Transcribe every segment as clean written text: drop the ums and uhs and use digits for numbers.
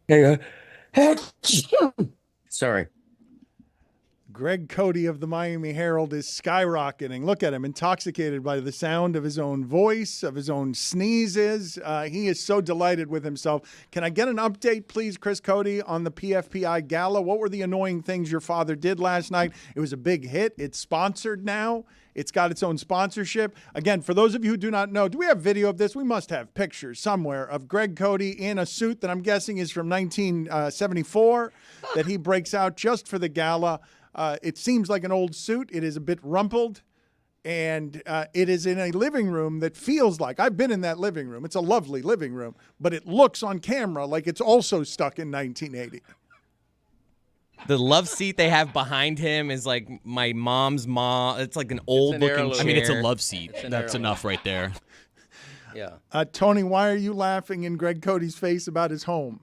Hey, sorry. Greg Cote of the Miami Herald is skyrocketing. Look at him, intoxicated by the sound of his own voice, of his own sneezes. He is so delighted with himself. Can I get an update, please, Chris Cote, on the PFPI gala? What were the annoying things your father did last night? It was a big hit. It's sponsored now. It's got its own sponsorship. Again, for those of you who do not know, do we have video of this? We must have pictures somewhere of Greg Cote in a suit that I'm guessing is from 1974 that he breaks out just for the gala. It seems like an old suit. It is a bit rumpled, and it is in a living room that feels like, I've been in that living room. It's a lovely living room, but it looks on camera like it's also stuck in 1980. The love seat they have behind him is like my mom's mom. It's like an old-looking chair. I mean, it's a love seat. That's enough right there. Yeah. Tony, why are you laughing in Greg Cote's face about his home?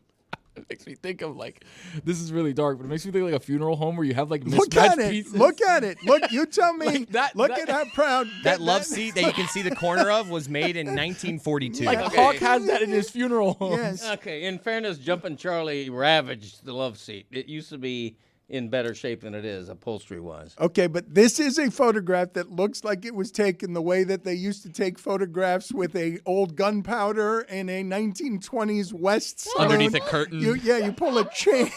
It makes me think of this is really dark, but it makes me think of like a funeral home where you have like Look mismatched at it. pieces. Look at it. Look, you tell me. Look that- at how proud. That love seat that you can see the corner of was made in 1942. Like Okay. Hawk has that in his funeral home. Yes. Okay, in fairness, Jumpin' Charlie ravaged the love seat. It used to be in better shape than it is, upholstery-wise. Okay, but this is a photograph that looks like it was taken the way that they used to take photographs with a old gunpowder in a 1920s West saloon. Underneath a curtain. You pull a chain.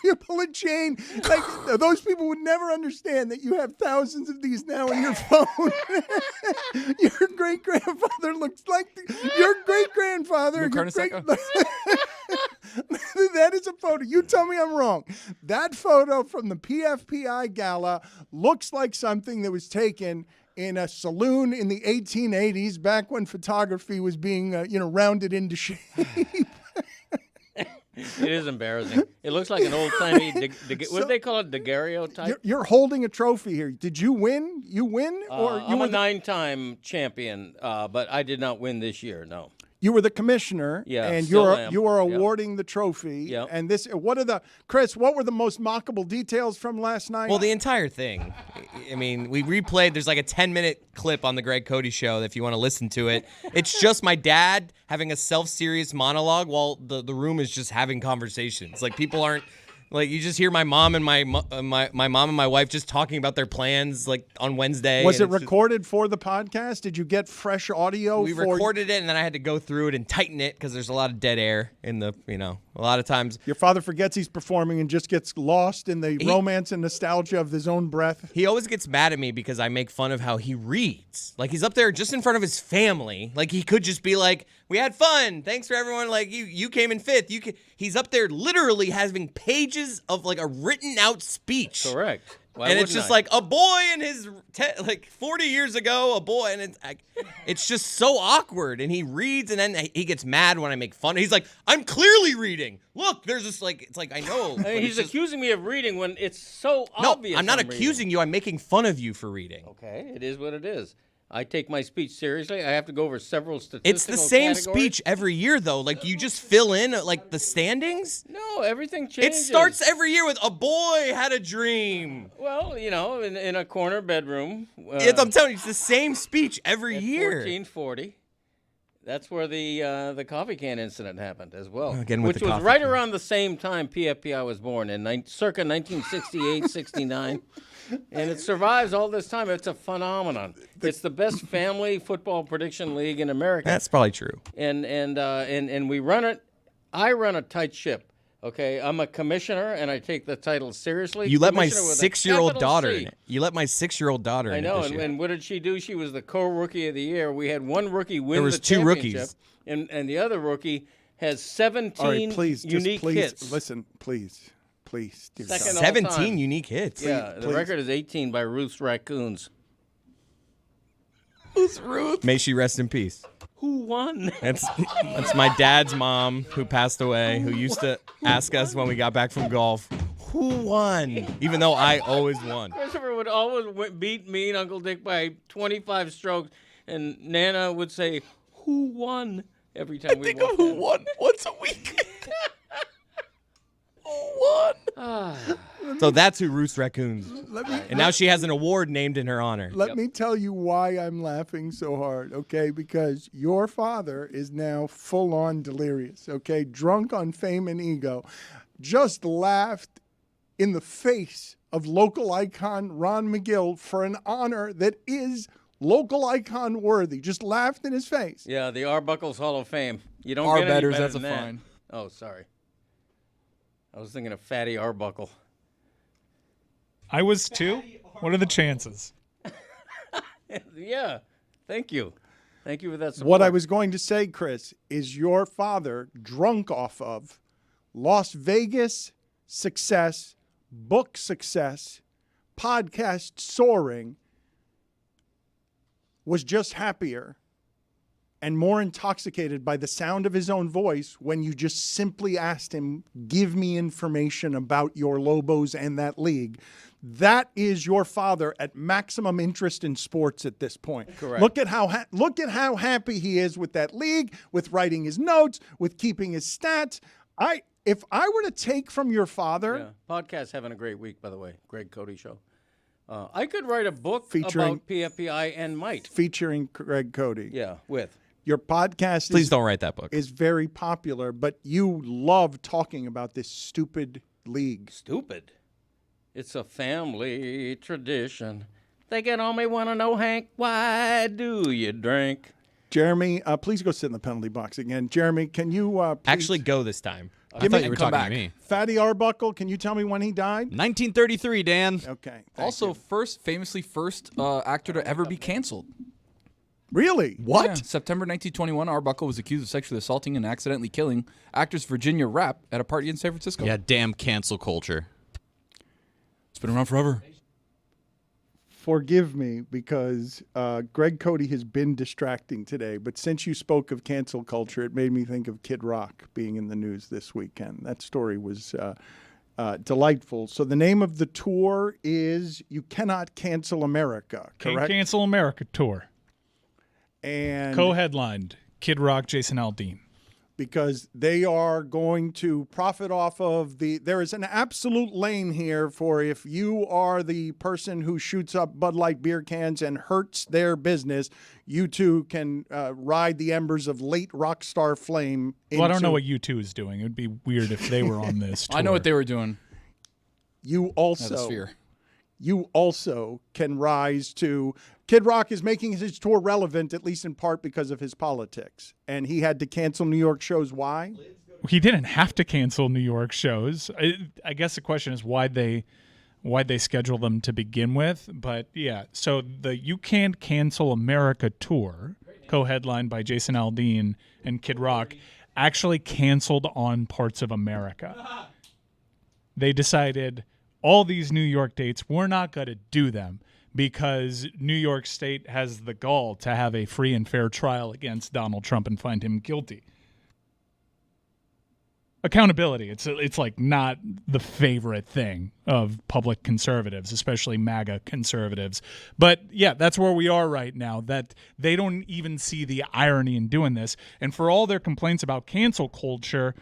You pull a chain. Like, those people would never understand that you have thousands of these now in your phone. Your great-grandfather looks like your great-grandfather. That is a photo. You tell me I'm wrong. That photo from the PFPI gala looks like something that was taken in a saloon in the 1880s, back when photography was being, rounded into shape. It is embarrassing. It looks like an old-timey, what do they call it, daguerreotype? You're holding a trophy here. Did you win? You win? Or you I'm were a 9-time champion, but I did not win this year, no. You were the commissioner, Yeah, and still am. you are Yep. awarding the trophy. Yep. And what were the most mockable details from last night? Well, the entire thing. I mean, we replayed. There's like a 10-minute clip on the Greg Cote Show if you want to listen to it. It's just my dad having a self-serious monologue while the room is just having conversations. Like, people aren't. Like, you just hear my mom and my mom and my wife just talking about their plans, like, on Wednesday. Was it recorded for the podcast? Did you get fresh audio? We recorded it, and then I had to go through it and tighten it because there's a lot of dead air in the, a lot of times. Your father forgets he's performing and just gets lost in the romance and nostalgia of his own breath. He always gets mad at me because I make fun of how he reads. Like, he's up there just in front of his family. Like, he could just be like, we had fun. Thanks for everyone. Like, you came in fifth. He's up there literally having pages of, like, a written out speech. Correct. Why and it's just like a boy in his 40 years ago, a boy, and it's just so awkward. And he reads, and then he gets mad when I make fun. He's like, "I'm clearly reading. Look, there's this it's like I know." I mean, he's accusing me of reading when it's so obvious. No, I'm not reading. accusing you. I'm making fun of you for reading. Okay, it is what it is. I take my speech seriously. I have to go over several statistical It's the same categories. speech every year, though. Like, you just fill in, like, the standings. No, everything It changes. starts every year with, a boy had a dream. Well, in a corner bedroom. I'm telling you, it's the same speech every year. 1440. That's where the coffee can incident happened as well. Again with which the was coffee right can. around the same time PFPI was born, in circa 1968, 69. And it survives all this time. It's a phenomenon. It's the best family football prediction league in America. That's probably true. And we run it. I run a tight ship. Okay, I'm a commissioner, and I take the title seriously. You let my Commissioner with a 6-year-old capital daughter C. in it. You let my 6-year-old daughter I in know, it this year. and what did she do? She was the co-rookie of the year. We had one rookie win There was the 2 championship, rookies. and the other rookie has 17 All right, please, unique please, hits. listen, please, dear Second God. all 17 time. unique hits. Yeah, the please. record is 18 by Ruth's Raccoons. Who's Ruth? May she rest in peace. Who won? That's my dad's mom who passed away, who used to ask us when we got back from golf, who won? Even though I always won. Christopher would always beat me and Uncle Dick by 25 strokes, and Nana would say, "Who won?" every time we Think walked of who in. won once a week. Who won? Ah. So that's who roosts raccoons. Let me, And now she has an award named in her honor. Let me tell you why I'm laughing so hard, okay? Because your father is now full-on delirious, okay? Drunk on fame and ego. Just laughed in the face of local icon Ron McGill for an honor that is local icon worthy. Just laughed in his face. Yeah, the Arbuckles Hall of Fame. You don't Our get any betters, better that's than a that. fine. Oh, sorry. I was thinking of Fatty Arbuckle. I was too. What are the chances? Yeah, thank you. Thank you for that support. What I was going to say, Chris, is your father drunk off of Las Vegas success, book success, podcast soaring, was just happier and more intoxicated by the sound of his own voice when you just simply asked him, give me information about your Lobos and that league. That is your father at maximum interest in sports at this point. Correct. Look at how happy he is with that league, with writing his notes, with keeping his stats. If I were to take from your father, Yeah, podcast's having a great week, by the way. Greg Cote Show. I could write a book Featuring- about PFPI and might. featuring Greg Cote, Yeah, with. your podcast Please don't write that book. is very popular, but you love talking about this stupid league. Stupid. It's a family tradition. They can only want to know, Hank, why do you drink? Jeremy, please go sit in the penalty box again. Jeremy, can you please, Actually, go this time. I thought you were come talking back. to me. Fatty Arbuckle, can you tell me when he died? 1933, Dan. Okay. thank Also, you. famously first actor to ever be canceled. Really? What? Yeah, September 1921, Arbuckle was accused of sexually assaulting and accidentally killing actress Virginia Rapp at a party in San Francisco. Yeah, damn cancel culture. It's been around forever. Forgive me because Greg Cote has been distracting today, but since you spoke of cancel culture, it made me think of Kid Rock being in the news this weekend. That story was delightful. So the name of the tour is You Cannot Cancel America, Can't correct? Cancel America tour. And Co-headlined Kid Rock, Jason Aldean. because they are going to profit off of there is an absolute lane here for if you are the person who shoots up Bud Light beer cans and hurts their business, you too can ride the embers of late rock star flame. Well, I don't know into- what U2 is doing. It would be weird if they were on this tour. I know what they were doing. You At the also, Sphere. you also can rise to. Kid Rock is making his tour relevant, at least in part because of his politics. And he had to cancel New York shows. Why? He didn't have to cancel New York shows. I guess the question is why'd they schedule them to begin with. But yeah, so the You Can't Cancel America tour, co-headlined by Jason Aldean and Kid Rock, actually canceled on parts of America. They decided all these New York dates, we're not going to do them because New York State has the gall to have a free and fair trial against Donald Trump and find him guilty. Accountability, it's like not the favorite thing of public conservatives, especially MAGA conservatives. But yeah, that's where we are right now, that they don't even see the irony in doing this. And for all their complaints about cancel culture,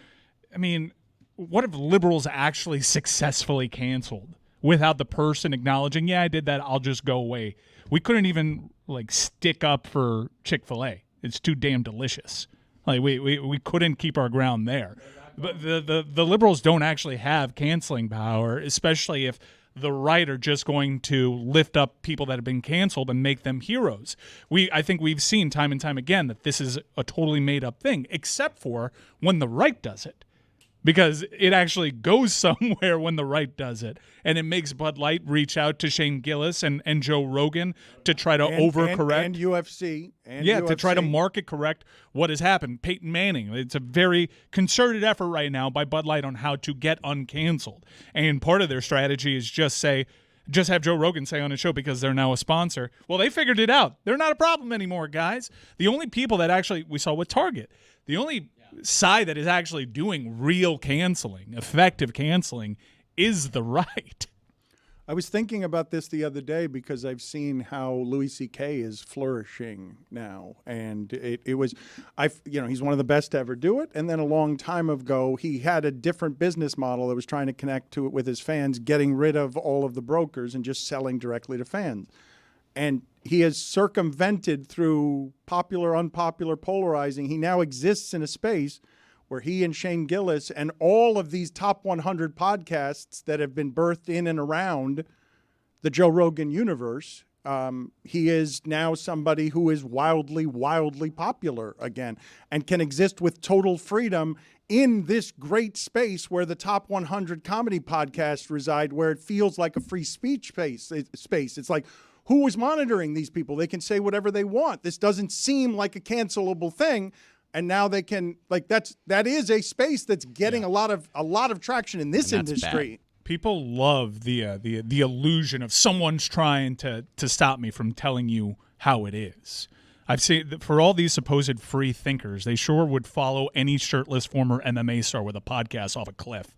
I mean, what if liberals actually successfully canceled without the person acknowledging, yeah, I did that, I'll just go away? We couldn't even like stick up for Chick-fil-A. It's too damn delicious. Like we couldn't keep our ground there. But the liberals don't actually have canceling power, especially if the right are just going to lift up people that have been canceled and make them heroes. I think we've seen time and time again that this is a totally made up thing, except for when the right does it. Because it actually goes somewhere when the right does it. And it makes Bud Light reach out to Shane Gillis and Joe Rogan to try to overcorrect. And UFC. And Yeah, UFC. to try to market correct what has happened. Peyton Manning, it's a very concerted effort right now by Bud Light on how to get uncanceled. And part of their strategy is just have Joe Rogan say on his show, because they're now a sponsor, well, they figured it out. They're not a problem anymore, guys. The only people that actually, we saw with Target, the only side that is actually doing real canceling, effective canceling, is the right. I was thinking about this the other day because I've seen how Louis C.K. is flourishing now, and it was, he's one of the best to ever do it. And then a long time ago, he had a different business model that was trying to connect to it with his fans, getting rid of all of the brokers and just selling directly to fans. And he has circumvented through popular, unpopular, polarizing. He now exists in a space where he and Shane Gillis and all of these top 100 podcasts that have been birthed in and around the Joe Rogan universe, he is now somebody who is wildly, wildly popular again and can exist with total freedom in this great space where the top 100 comedy podcasts reside, where it feels like a free speech space. It's like, who is monitoring these people? They can say whatever they want. This doesn't seem like a cancelable thing. And now they can, that is a space that's getting a lot of traction in this industry. Bad. People love the illusion of someone's trying to stop me from telling you how it is. I've seen that for all these supposed free thinkers, they sure would follow any shirtless former MMA star with a podcast off a cliff.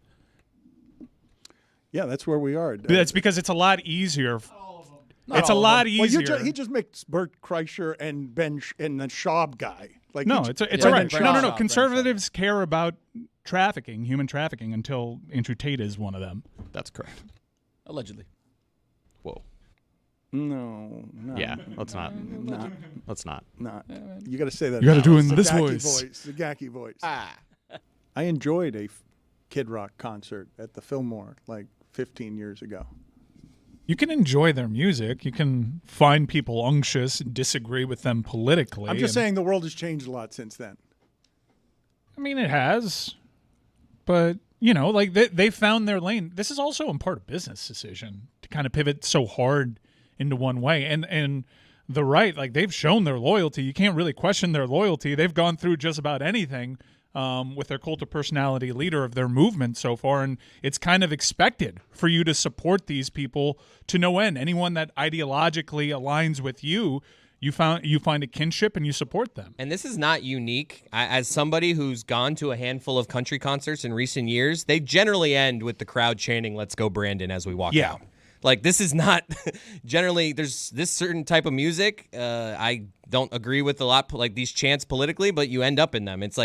Yeah, that's where we are. That's because it's a lot easier. It's a lot easier. Well, he just makes Bert Kreischer and Ben and the Schaub guy. It's all right. No. Conservatives care about trafficking, human trafficking, until Andrew Tate is one of them. That's correct. Allegedly. Whoa. No. Yeah, let's not. Let's not. You got to say that. You got to do it in the this Gacky voice. The Gacky voice. I enjoyed a Kid Rock concert at the Fillmore 15 years ago. You can enjoy their music. You can find people unctuous and disagree with them politically. I'm just saying the world has changed a lot since then. I mean, it has. But, they found their lane. This is also in part a business decision to kind of pivot so hard into one way. And the right, they've shown their loyalty. You can't really question their loyalty. They've gone through just about anything with their cult of personality leader of their movement so far, and it's kind of expected for you to support these people to no end. Anyone that ideologically aligns with you, you find a kinship and you support them. And this is not unique. As somebody who's gone to a handful of country concerts in recent years, they generally end with the crowd chanting, "Let's go, Brandon," as we walk out. This is not generally, there's this certain type of music. I don't agree with a lot, these chants politically, but you end up in them. It's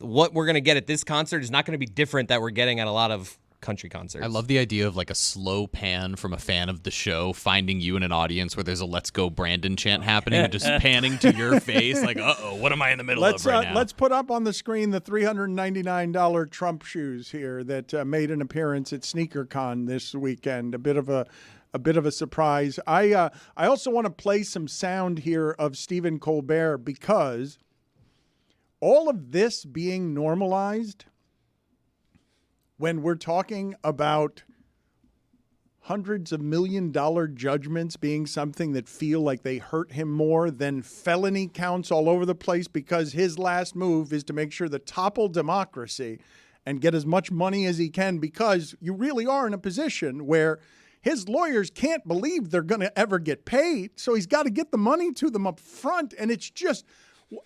what we're going to get at this concert is not going to be different that we're getting at a lot of country concerts. I love the idea of a slow pan from a fan of the show finding you in an audience where there's a "Let's go Brandon" chant happening and just panning to your face uh-oh, what am I in the middle of right now? Let's put up on the screen the $399 Trump shoes here that made an appearance at SneakerCon this weekend. A bit of a surprise. I also want to play some sound here of Stephen Colbert because all of this being normalized, when we're talking about hundreds of $1 million judgments being something that feel like they hurt him more than felony counts all over the place because his last move is to make sure to topple democracy and get as much money as he can, because you really are in a position where his lawyers can't believe they're going to ever get paid. So he's got to get the money to them up front. And it's just,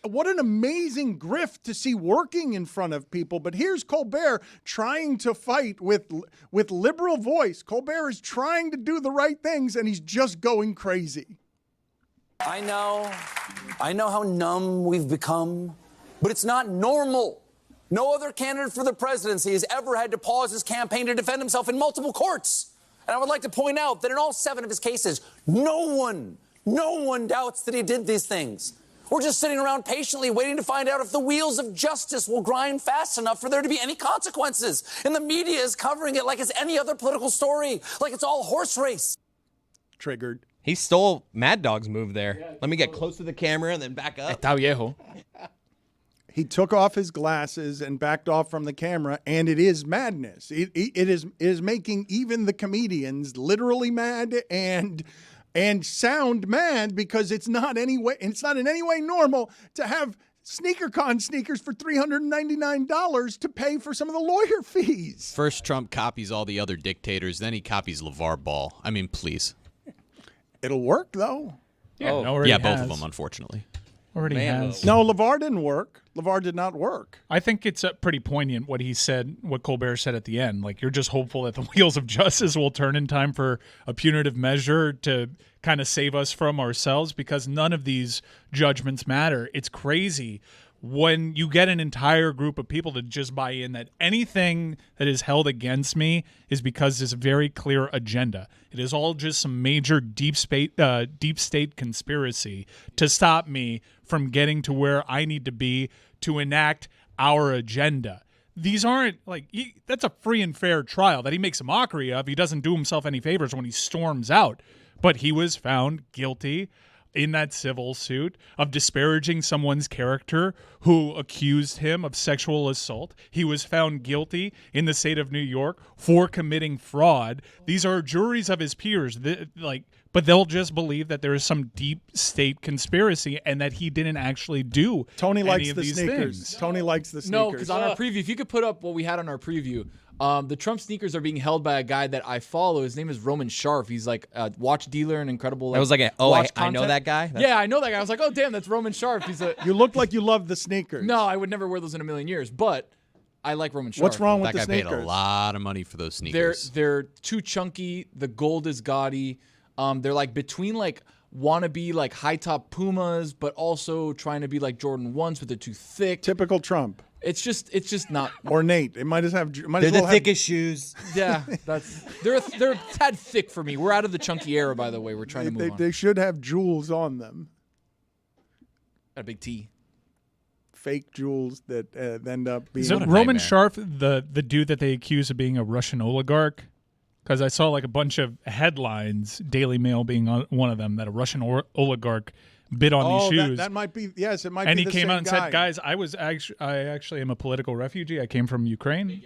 what an amazing grift to see working in front of people. But here's Colbert trying to fight with liberal voice. Colbert is trying to do the right things, and he's just going crazy. I know how numb we've become, but it's not normal. No other candidate for the presidency has ever had to pause his campaign to defend himself in multiple courts. And I would like to point out that in all 7 of his cases, no one doubts that he did these things. We're just sitting around patiently waiting to find out if the wheels of justice will grind fast enough for there to be any consequences. And the media is covering it like it's any other political story, like it's all horse race. Triggered. He stole Mad Dog's move there. Let me get close to the camera and then back up. Está viejo. He took off his glasses and backed off from the camera, and it is madness. It is making even the comedians literally mad and sound mad, because it's not in any way normal to have SneakerCon sneakers for $399 to pay for some of the lawyer fees. First, Trump copies all the other dictators, then he copies LeVar Ball. I mean, please. It'll work, though. Yeah, both of them, unfortunately. Already Man, has. No, LeVar didn't work. LeVar did not work. I think it's pretty poignant what he said, what Colbert said at the end. Like, you're just hopeful that the wheels of justice will turn in time for a punitive measure to kind of save us from ourselves, because none of these judgments matter. It's crazy when you get an entire group of people to just buy in that anything that is held against me is because there's a very clear agenda. It is all just some major deep state conspiracy to stop me from getting to where I need to be to enact our agenda. These aren't that's a free and fair trial that he makes a mockery of. He doesn't do himself any favors when he storms out, but he was found guilty in that civil suit of disparaging someone's character who accused him of sexual assault. He was found guilty in the state of New York for committing fraud. These are juries of his peers, but they'll just believe that there is some deep state conspiracy and that he didn't actually do Tony any likes of the these sneakers. things. Tony likes the sneakers. No, because on our preview, if you could put up what we had on our preview, the Trump sneakers are being held by a guy that I follow. His name is Roman Sharf. He's like a watch dealer and incredible. That was like watch I know content. that guy. Yeah, I know that guy. I was like, oh damn, that's Roman Sharf. He's a You look like you love the sneakers. no. I would never wear those in a million years, but I like Roman Sharf. What's wrong with That the guy sneakers? paid a lot of money for those They're sneakers. too chunky. The gold is gaudy. They're like between like wannabe like high top Pumas, but also trying to be like Jordan 1s, but they're too thick. Typical Trump. It's just not. Ornate. It might as have. Might They're as well the have- thickest shoes. Yeah, they're a tad thick for me. We're out of the chunky era, by the way. We're trying to move on. They should have jewels on them. Got a big T. Fake jewels that end up being. Is it What a Roman nightmare. Sharf, the dude that they accuse of being a Russian oligarch? Because I saw like a bunch of headlines, Daily Mail being one of them, that a Russian oligarch bid on these shoes. That might be. Yes, it might and be. he the came same out and guy. said, "Guys, I actually am a political refugee. I came from Ukraine.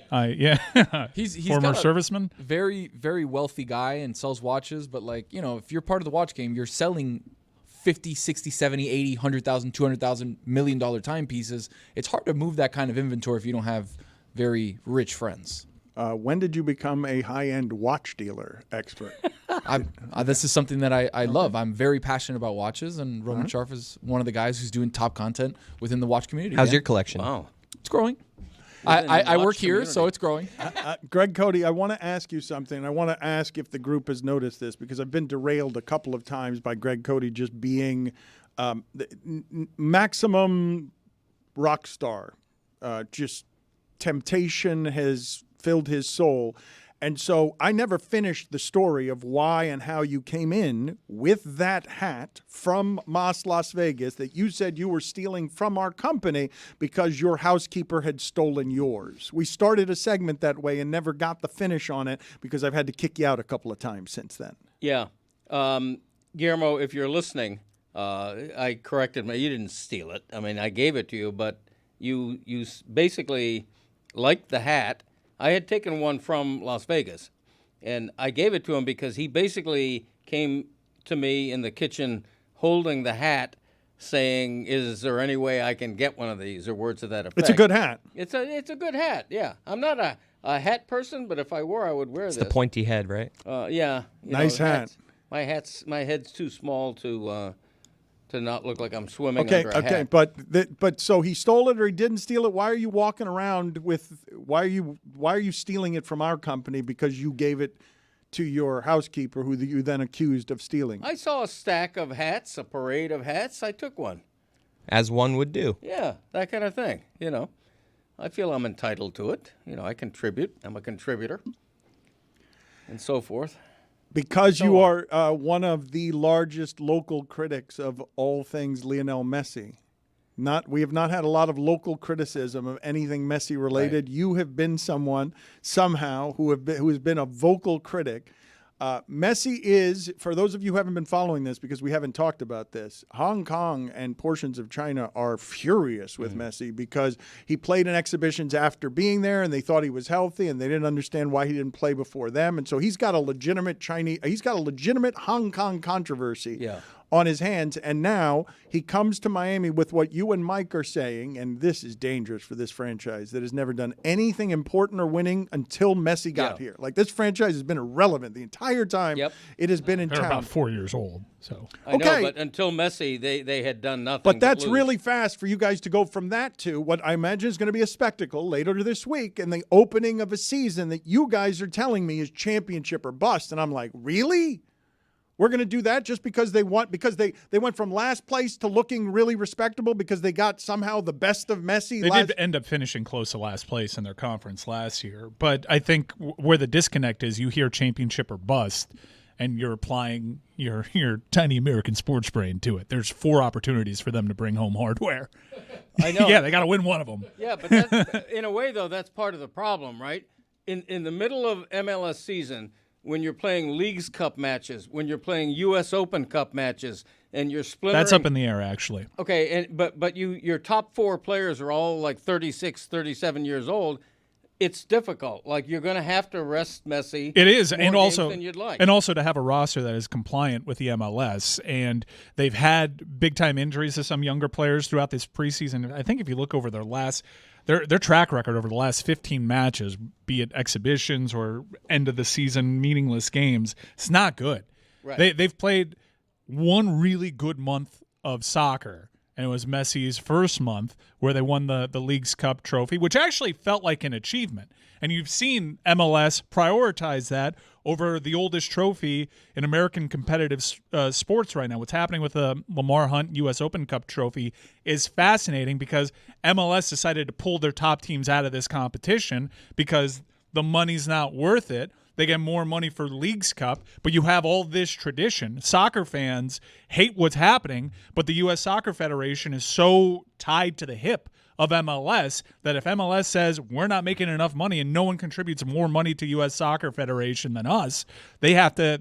He's He's former got a serviceman. Very, very wealthy guy and sells watches. But like, if you're part of the watch game, you're selling 50, 60, 70, 80, $100,000, $200,000, $1 million timepieces. It's hard to move that kind of inventory if you don't have very rich friends. When did you become a high-end watch dealer expert? This is something that I love. I'm very passionate about watches, and Roman Sharf is one of the guys who's doing top content within the watch community. How's man. your collection? Wow. It's growing. Within the I watch work here, community. so it's growing. Greg Cote, I want to ask you something. I want to ask if the group has noticed this, because I've been derailed a couple of times by Greg Cote just being maximum rock star. Just temptation has filled his soul. And so I never finished the story of why and how you came in with that hat from Las Vegas that you said you were stealing from our company because your housekeeper had stolen yours. We started a segment that way and never got the finish on it because I've had to kick you out a couple of times since then. Yeah. Guillermo, if you're listening, I corrected you didn't steal it. I mean, I gave it to you, but you basically liked the hat. I had taken one from Las Vegas, and I gave it to him because he basically came to me in the kitchen holding the hat saying, is there any way I can get one of these, or words to that effect. It's a good hat. It's a good hat, yeah. I'm not a hat person, but if I were, I would wear It's this. the pointy head, right? Yeah. Nice hat. My head's too small to not look like I'm swimming under a hat. But so he stole it or he didn't steal it. Why are you walking around with? Why are you stealing it from our company? Because you gave it to your housekeeper, who you then accused of stealing. I saw a stack of hats, a parade of hats. I took one. As one would do. Yeah, that kind of thing. I feel I'm entitled to it. I contribute. I'm a contributor, and so forth. Because you are one of the largest local critics of all things Lionel Messi. We have not had a lot of local criticism of anything Messi related. Right. You have been someone somehow who has been a vocal critic. Messi is, for those of you who haven't been following this because we haven't talked about this, Hong Kong and portions of China are furious with Messi because he played in exhibitions after being there and they thought he was healthy and they didn't understand why he didn't play before them. And so he's got a legitimate Hong Kong controversy on his hands, and now he comes to Miami with what you and Mike are saying, and this is dangerous for this franchise that has never done anything important or winning until Messi got here. Like, this franchise has been irrelevant the entire time it has been in They're town. about 4 years old, so. I know, but until Messi, they had done nothing. But that's lose. really fast for you guys to go from that to what I imagine is going to be a spectacle later this week and the opening of a season that you guys are telling me is championship or bust. And I'm like, really? We're going to do that just because they went from last place to looking really respectable because they got somehow the best of Messi. They did end up finishing close to last place in their conference last year. But I think where the disconnect is, you hear championship or bust, and you're applying your tiny American sports brain to it. There's 4 opportunities for them to bring home hardware. I know. Yeah, they got to win one of them. Yeah, but that, in a way, though, that's part of the problem, right? In the middle of MLS season, when you're playing Leagues Cup matches, when you're playing U.S. Open Cup matches, and you're splintering. That's up in the air, actually. Okay, but your top 4 players are all like 36, 37 years old. It's difficult. Like, you're going to have to rest Messi. It is, more and games also than you'd like. and also to have a roster that is compliant with the MLS. And they've had big time injuries to some younger players throughout this preseason. I think if you look over their track record over the last 15 matches, be it exhibitions or end of the season meaningless games, it's not good. Right. They've played one really good month of soccer, and it was Messi's first month where they won the Leagues Cup trophy, which actually felt like an achievement. And you've seen MLS prioritize that over the oldest trophy in American competitive sports right now. What's happening with the Lamar Hunt U.S. Open Cup trophy is fascinating because MLS decided to pull their top teams out of this competition because the money's not worth it. They get more money for Leagues Cup, but you have all this tradition. Soccer fans hate what's happening, but the U.S. Soccer Federation is so tied to the hip of MLS that if MLS says we're not making enough money and no one contributes more money to U.S. Soccer Federation than us, they have to.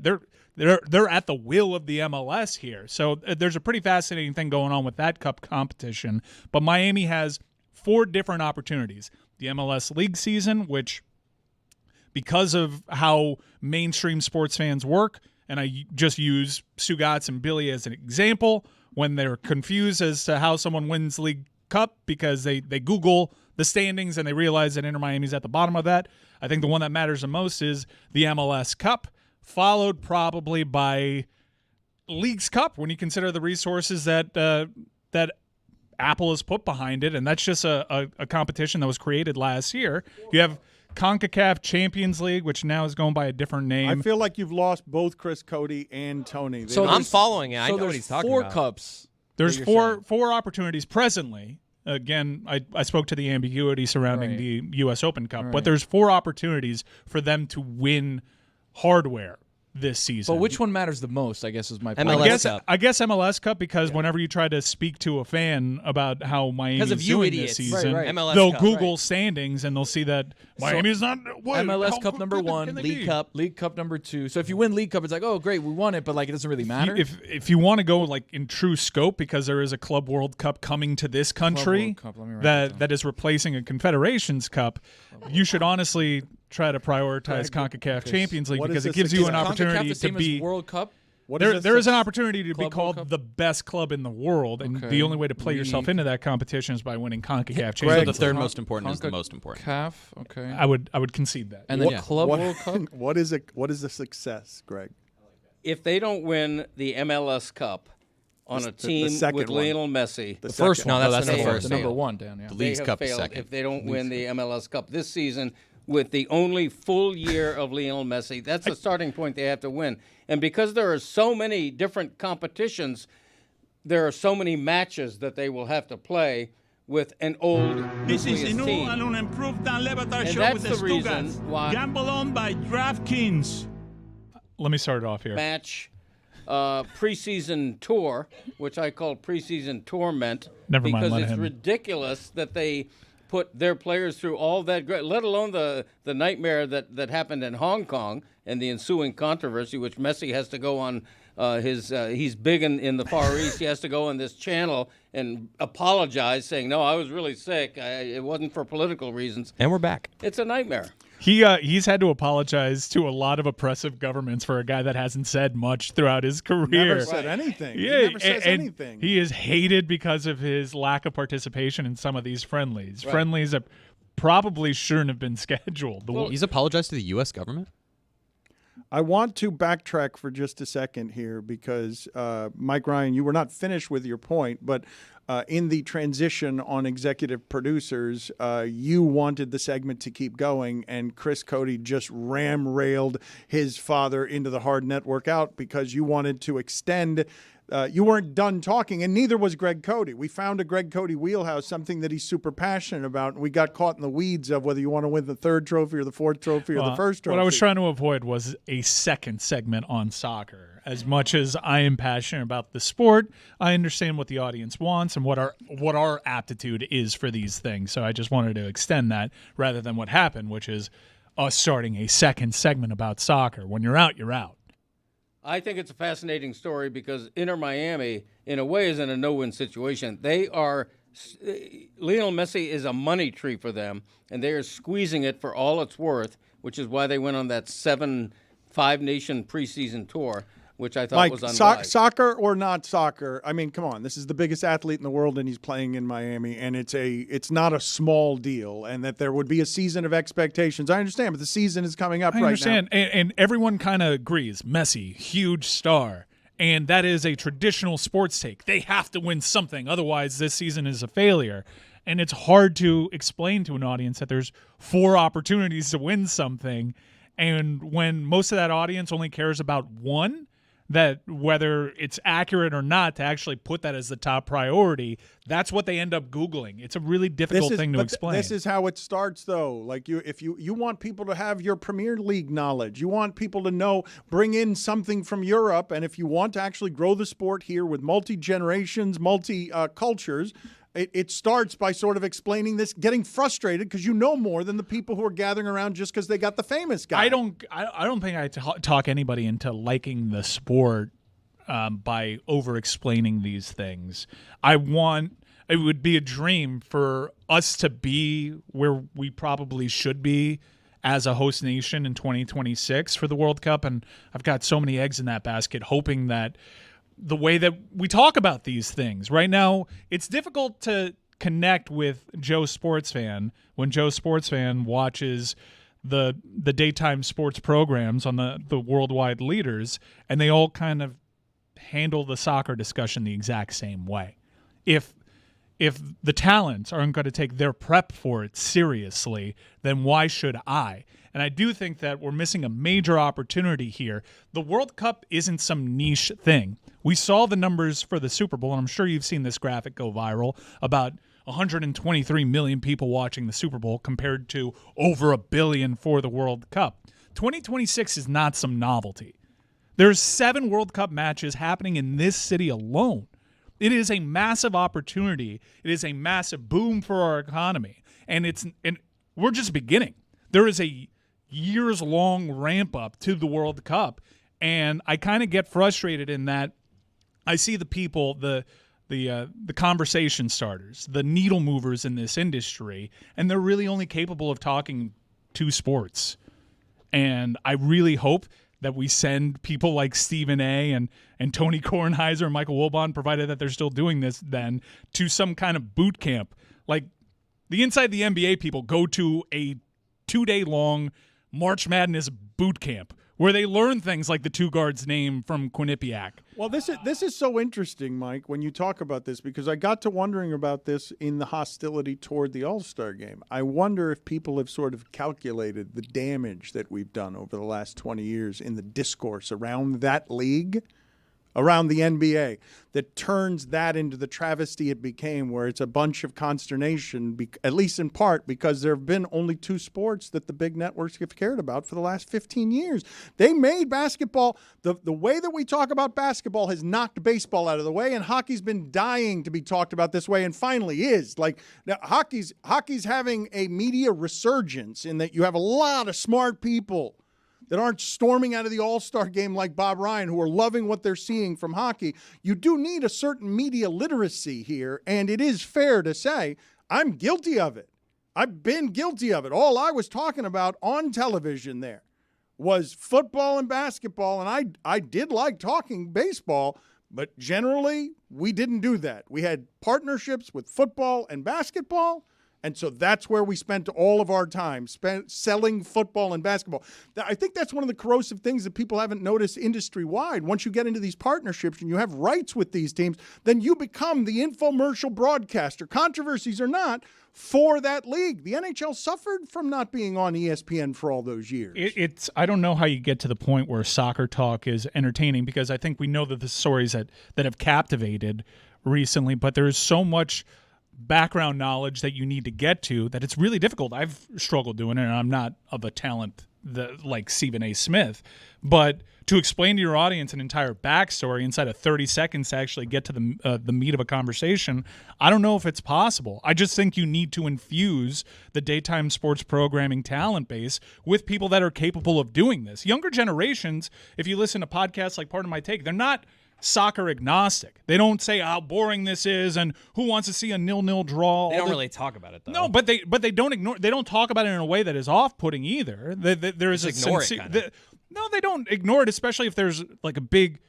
They're at the will of the MLS here. So there's a pretty fascinating thing going on with that cup competition. But Miami has 4 different opportunities: the MLS League season, which, because of how mainstream sports fans work, and I just use Stugotz and Billy as an example, when they're confused as to how someone wins League Cup because they Google the standings and they realize that Inter Miami's at the bottom of that. I think the one that matters the most is the MLS Cup, followed probably by Leagues Cup when you consider the resources that Apple has put behind it, and that's just a competition that was created last year. You have CONCACAF Champions League, which now is going by a different name. I feel like you've lost both Chris Cote and Tony. So I'm following it. I know what he's talking about. 4 cups. There's four opportunities presently. Again, I spoke to the ambiguity surrounding the U.S. Open Cup, but there's 4 opportunities for them to win hardware this season. But which one matters the most, I guess, is my point. I guess MLS Cup, because whenever you try to speak to a fan about how Miami's of you doing idiots. this season, MLS they'll Cup, Google standings and they'll see that Miami's not. What, MLS Cup number 1, League Cup number 2. So if you win League Cup, it's like, oh, great, we won it, but like it doesn't really matter. If you want to go like in true scope, because there is a Club World Cup coming to this country that is replacing a Confederations Cup, you should honestly try to prioritize CONCACAF Champions League because it gives you an opportunity to be World Cup. There is an opportunity to be called the best club in the world, and the only way to play yourself into that competition is by winning CONCACAF Champions League. So the third most important is the most important. CAF, okay. I would concede that. And then Club World Cup. What is a success, Greg? If they don't win the MLS Cup on a team with Lionel Messi, The first one. No, that's the first. The number 1, Dan. Yeah. The Leagues Cup is failed second. if they don't win the MLS Cup this season with the only full year of Lionel Messi. That's the starting point they have to win. And because there are so many different competitions, there are so many matches that they will have to play with an old This is a new team. and unimproved Dan Le Batard And Show that's with the the reason Stugotz. why- Gamble on by DraftKings. Let me start it off here. Match preseason tour, which I call preseason torment, Never mind, because let it's him. ridiculous that they put their players through all that, let alone the nightmare that happened in Hong Kong and the ensuing controversy, which Messi has to go on he's big in the Far East. He has to go on this channel and apologize, saying, no, I was really sick. It wasn't for political reasons. And we're back. It's a nightmare. He's had to apologize to a lot of oppressive governments for a guy that hasn't said much throughout his career. Never said anything. Yeah, He never says and anything. he is hated because of his lack of participation in some of these friendlies. Friendlies that probably shouldn't have been scheduled. He's apologized to the U.S. government? I want to backtrack for just a second here because, Mike Ryan, you were not finished with your point, but in the transition on executive producers, you wanted the segment to keep going, and Chris Cote just ram-railed his father into the hard net workout because you wanted to extend. You weren't done talking, and neither was Greg Cote. We found a Greg Cote wheelhouse, something that he's super passionate about, and we got caught in the weeds of whether you want to win the third trophy or the fourth trophy or the first trophy. What I was trying to avoid was a second segment on soccer. As much as I am passionate about the sport, I understand what the audience wants and what our aptitude is for these things. So I just wanted to extend that rather than what happened, which is us starting a second segment about soccer. When you're out, you're out. I think it's a fascinating story because Inter Miami, in a way, is in a no-win situation. They are Lionel Messi is a money tree for them, and they are squeezing it for all it's worth, which is why they went on that 5-nation preseason tour, which I thought Mike, was unwise. Soccer or not soccer? I mean, come on. This is the biggest athlete in the world, and he's playing in Miami, and it's not a small deal, and that there would be a season of expectations. I understand, but the season is coming up I right understand, now. and everyone kind of agrees. Messi, huge star, and that is a traditional sports take. They have to win something, otherwise this season is a failure. And it's hard to explain to an audience that there's 4 opportunities to win something, and when most of that audience only cares about one, that whether it's accurate or not, to actually put that as the top priority, that's what they end up Googling. It's a really difficult thing to explain. This is how it starts, though. Like if you want people to have your Premier League knowledge, you want people to bring in something from Europe, and if you want to actually grow the sport here with multi-generations, multi-cultures, it starts by sort of explaining this, getting frustrated because you know more than the people who are gathering around just because they got the famous guy. I don't think I talk anybody into liking the sport by over-explaining these things. It would be a dream for us to be where we probably should be as a host nation in 2026 for the World Cup, and I've got so many eggs in that basket, hoping that the way that we talk about these things right now, it's difficult to connect with Joe Sports Fan when Joe Sports Fan watches the daytime sports programs on the worldwide leaders, and they all kind of handle the soccer discussion the exact same way. If the talents aren't going to take their prep for it seriously, then why should I? And I do think that we're missing a major opportunity here. The World Cup isn't some niche thing. We saw the numbers for the Super Bowl, and I'm sure you've seen this graphic go viral, about 123 million people watching the Super Bowl compared to over 1 billion for the World Cup. 2026 is not some novelty. There's 7 World Cup matches happening in this city alone. It is a massive opportunity. It is a massive boom for our economy, and we're just beginning. There is a years-long ramp-up to the World Cup, and I kind of get frustrated in that I see the people, the conversation starters, the needle movers in this industry, and they're really only capable of talking 2 sports. And I really hope that we send people like Stephen A. and Tony Kornheiser and Michael Wilbon, provided that they're still doing this then, to some kind of boot camp. Like the Inside the NBA people go to a 2-day-long March Madness boot camp where they learn things like the 2 guards' name from Quinnipiac. Well, this is so interesting, Mike, when you talk about this, because I got to wondering about this in the hostility toward the All-Star game. I wonder if people have sort of calculated the damage that we've done over the last 20 years in the discourse around that league, around the NBA, that turns that into the travesty it became, where it's a bunch of consternation, at least in part because there have been only 2 sports that the big networks have cared about for the last 15 years. They made basketball, the way that we talk about basketball has knocked baseball out of the way, and hockey's been dying to be talked about this way, and finally is. Like, now, hockey's having a media resurgence in that you have a lot of smart people that aren't storming out of the All-Star game like Bob Ryan, who are loving what they're seeing from hockey. You do need a certain media literacy here, and it is fair to say I'm guilty of it. I've been guilty of it. All I was talking about on television there was football and basketball, and I did like talking baseball, but generally we didn't do that. We had partnerships with football and basketball, and so that's where we spent all of our time, spent selling football and basketball. I think that's one of the corrosive things that people haven't noticed industry-wide. Once you get into these partnerships and you have rights with these teams, then you become the infomercial broadcaster, controversies or not, for that league. The NHL suffered from not being on ESPN for all those years. I don't know how you get to the point where soccer talk is entertaining, because I think we know that the stories that have captivated recently, but there is so much background knowledge that you need to get to that it's really difficult. I've struggled doing it, and I'm not of a talent like Stephen A. Smith, but to explain to your audience an entire backstory inside of 30 seconds to actually get to the meat of a conversation, I don't know if it's possible. I just think you need to infuse the daytime sports programming talent base with people that are capable of doing this. Younger generations, if you listen to podcasts like Part of My Take, they're not soccer agnostic. They don't say how boring this is and who wants to see a 0-0 draw. They don't really talk about it, though. No, but they don't ignore. They don't talk about it in a way that is off-putting either. There is Just ignore it, kinda. No, they don't ignore it, especially if there's like a big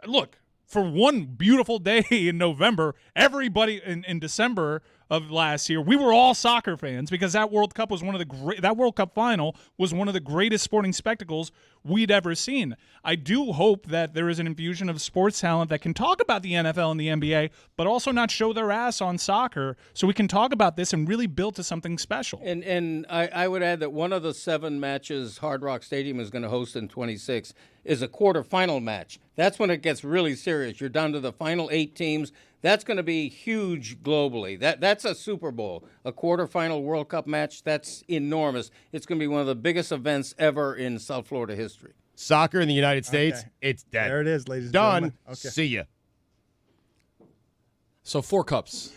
look. For one beautiful day in November, everybody in December of last year, we were all soccer fans because that World Cup was that World Cup final was one of the greatest sporting spectacles we'd ever seen. I do hope that there is an infusion of sports talent that can talk about the NFL and the NBA, but also not show their ass on soccer, so we can talk about this and really build to something special. And I would add that one of the 7 matches Hard Rock Stadium is going to host in 26 is a quarterfinal match. That's when it gets really serious. You're down to the final 8 teams. That's going to be huge globally. That's a Super Bowl, a quarterfinal World Cup match. That's enormous. It's going to be one of the biggest events ever in South Florida history. Soccer in the United States, it's dead. There it is, ladies and Done. gentlemen. Okay. See ya. So 4 cups.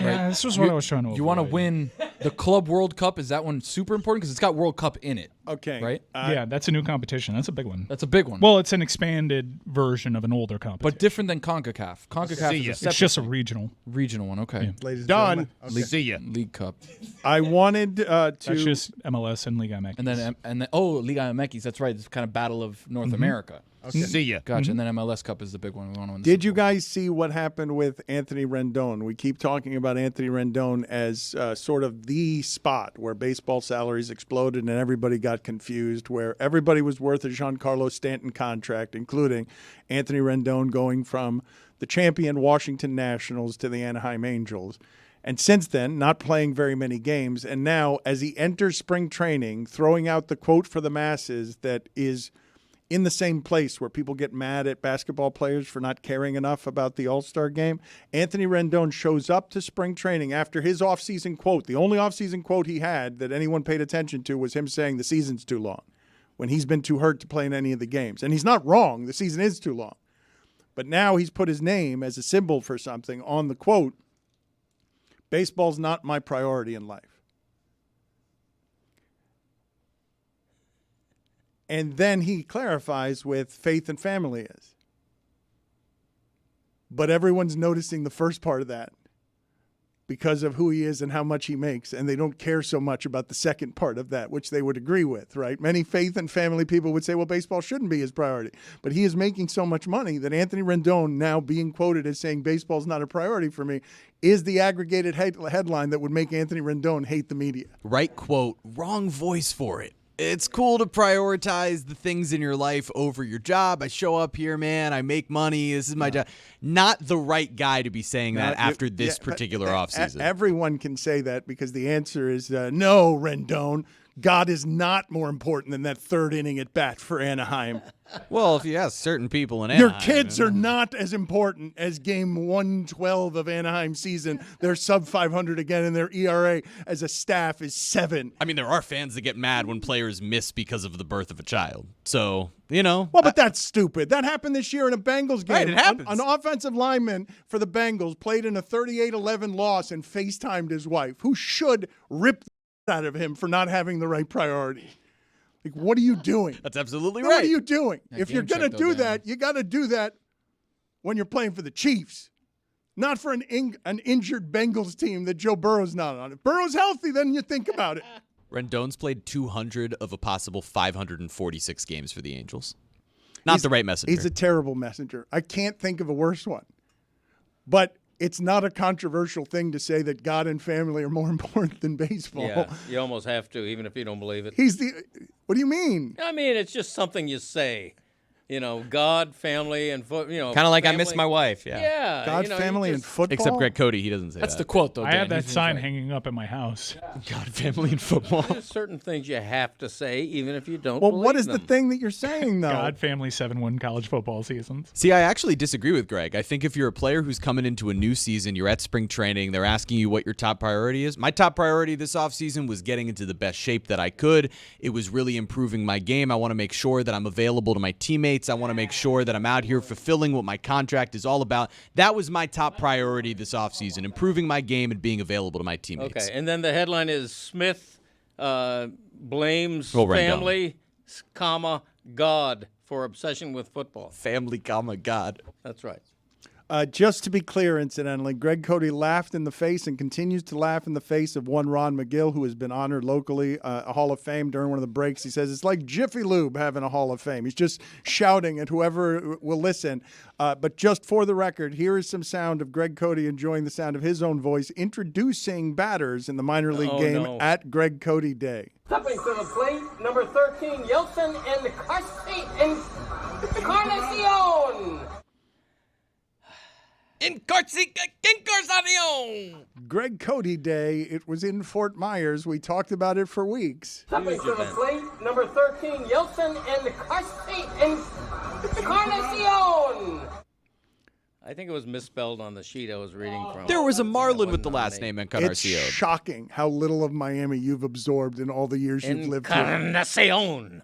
Yeah, this was what I was trying to You want to avoid. win the Club World Cup? Is that one super important? Because it's got World Cup in it. Okay. Right? Yeah, that's a new competition. That's a big one. That's a big one. Well, it's an expanded version of an older competition. but different than CONCACAF. CONCACAF See is ya. a separate It's just a regional. regional one. Okay. Ladies and Done. gentlemen. Okay. See ya. League Cup. I wanted That's to just MLS and Liga MX. And then Liga MX, that's right. It's kind of Battle of North America. See ya. Gotcha. And then MLS Cup is the big one. We want to win. Did you guys see what happened with Anthony Rendon? We keep talking about Anthony Rendon as sort of the spot where baseball salaries exploded and everybody got confused, where everybody was worth a Giancarlo Stanton contract, including Anthony Rendon going from the champion Washington Nationals to the Anaheim Angels. And since then, not playing very many games. And now, as he enters spring training, throwing out the quote for the masses that is in the same place where people get mad at basketball players for not caring enough about the All-Star game, Anthony Rendon shows up to spring training after his offseason quote. The only offseason quote he had that anyone paid attention to was him saying the season's too long, when he's been too hurt to play in any of the games. And he's not wrong. The season is too long. But now he's put his name as a symbol for something on the quote, "Baseball's not my priority in life." And then he clarifies with faith and family is. But everyone's noticing the first part of that because of who he is and how much he makes, and they don't care so much about the second part of that, which they would agree with, right? Many faith and family people would say, well, baseball shouldn't be his priority. But he is making so much money that Anthony Rendon, now being quoted as saying baseball's not a priority for me, is the aggregated headline that would make Anthony Rendon hate the media. Right quote, wrong voice for it. It's cool to prioritize the things in your life over your job. I show up here, man. I make money. This is my job. Not the right guy to be saying that after this particular offseason. Everyone can say that because the answer is no, Rendon. God is not more important than that third inning at bat for Anaheim. Well, if you ask certain people in Your Anaheim, kids are not as important as game 112 of Anaheim season. They're sub 500 again, and their ERA as a staff is 7. I mean, there are fans that get mad when players miss because of the birth of a child. So, you know. Well, but that's stupid. That happened this year in a Bengals game. Right, it happens. An offensive lineman for the Bengals played in a 38-11 loss and FaceTimed his wife, who should rip the out of him for not having the right priority. Like, what are you doing? That's absolutely right. What are you doing? That If you're game going to check, do though, that, you got to do that when you're playing for the Chiefs, Not for an injured Bengals team that Joe Burrow's not on. If Burrow's healthy, then you think about it. Rendon's played 200 of a possible 546 games for the Angels. Not the right messenger. He's a terrible messenger. I can't think of a worse one. But it's not a controversial thing to say that God and family are more important than baseball. Yeah, you almost have to, even if you don't believe it. What do you mean? I mean, it's just something you say. God, family, and kind of like family. I miss my wife. Yeah. Yeah. God, family, and football? Except Greg Cote, he doesn't say That's that. the quote, though. I Dan. have that He's sign right. hanging up in my house. God, family, and football. There's certain things you have to say, even if you don't Well, believe what is them. the thing that you're saying, though? God, family, 7-win college football seasons. See, I actually disagree with Greg. I think if you're a player who's coming into a new season, you're at spring training, they're asking you what your top priority is. My top priority this offseason was getting into the best shape that I could. It was really improving my game. I want to make sure that I'm available to my teammates. I want to make sure that I'm out here fulfilling what my contract is all about. That was my top priority this offseason, improving my game and being available to my teammates. Okay, and then the headline is Smith blames Well, Rendon. family, comma, God for obsession with football. Family, comma, God. That's right. Just to be clear, incidentally, Greg Cote laughed in the face and continues to laugh in the face of one Ron McGill, who has been honored locally a Hall of Fame during one of the breaks. He says it's like Jiffy Lube having a Hall of Fame. He's just shouting at whoever will listen. But just for the record, here is some sound of Greg Cote enjoying the sound of his own voice introducing batters in the minor league game at Greg Cote Day. Stepping to the plate, number 13, Yeltsin and Encarnacion. Incarnation. Greg Cote Day. It was in Fort Myers. We talked about it for weeks. Stepping to the plate, number 13, Yeltsin and Encarnacion. I think it was misspelled on the sheet I was reading from. There was a Marlin with the Wasn't last on name It's Encarnacion. shocking how little of Miami you've absorbed in all the years you've lived here. Encarnacion.